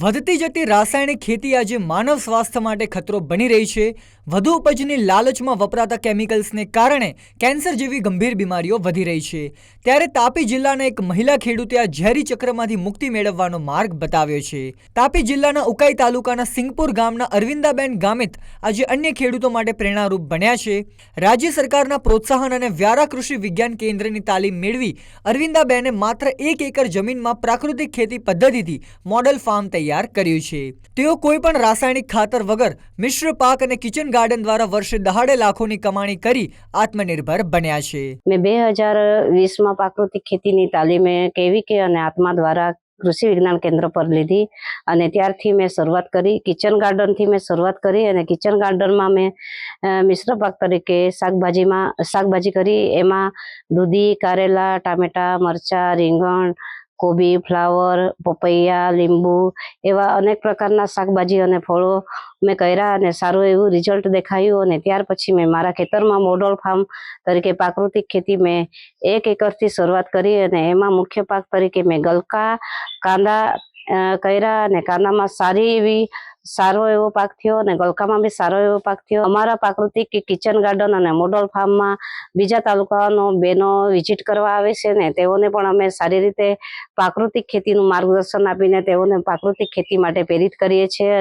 વધતી જતી રાસાયણિક ખેતી આજે માનવ સ્વાસ્થ્ય માટે ખતરો બની રહી છે. વધુ ઉપજની લાલચમાં વપરાતા કેમિકલ્સને કારણે કેન્સર જેવી ગંભીર બીમારીઓ વધી રહી છે. ત્યારે તાપી જિલ્લાના એક મહિલા ખેડૂતે આ ઝેરી ચક્રમાંથી મુક્તિ મેળવવાનો માર્ગ બતાવ્યો છે. તાપી જિલ્લાના ઉકાઈ તાલુકાના સિંગપુર ગામના અરવિંદાબેન ગામિત આજે અન્ય ખેડૂતો માટે પ્રેરણારૂપ બન્યા છે. રાજ્ય સરકારના પ્રોત્સાહન અને વ્યારા કૃષિ વિજ્ઞાન કેન્દ્રની તાલીમ મેળવી અરવિંદાબેને માત્ર 1 એકર જમીનમાં પ્રાકૃતિક ખેતી પદ્ધતિથી મોડલ ફાર્મ તૈયાર કર્યું છે. તેઓ કોઈ પણ રાસાયણિક ખાતર વગર મિશ્ર પાક અને કિચન ગાર્ડન દ્વારા વર્ષે દહાડે લાખોની કમાણી કરી આત્મનિર્ભર બન્યા છે. મેં 2020માં પ્રાકૃતિક ખેતીની તાલીમ કેવીકે અને આત્મા દ્વારા કૃષિ વિજ્ઞાન કેન્દ્ર પર લીધી અને ત્યારથી મેં શરૂઆત કરી. કિચન ગાર્ડનથી મેં શરૂઆત કરી અને કિચન ગાર્ડનમાં મેં મિશ્ર પાક તરીકે શાકભાજી કરી. એમાં દૂધી, કારેલા, ટામેટા, મરચાં, રીંગણ, કોબી, ફ્લાવર, પપૈયા, લીંબુ એવા અનેક પ્રકારના શાકભાજી અને ફળો મેં કર્યા અને સારું એવું રિઝલ્ટ દેખાયું. અને ત્યાર પછી મેં મારા ખેતરમાં મોડલ ફાર્મ તરીકે પ્રાકૃતિક ખેતી મેં 1 એકરથી શરૂઆત કરી અને એમાં મુખ્ય પાક તરીકે મેં ગલકા, કાંદા કર્યા અને કાંદામાં સારો એવો પાક થયો અને ગલકામાં બી સારો એવો પાક થયો. અમારા પ્રાકૃતિક કિચન ગાર્ડન અને મોડલ ફાર્મમાં બીજા તાલુકાનો બહેનો વિઝિટ કરવા આવે છે ને તેઓને પણ અમે સારી રીતે પ્રાકૃતિક ખેતીનું માર્ગદર્શન આપીને તેઓને પ્રાકૃતિક ખેતી માટે પ્રેરિત કરીએ છીએ.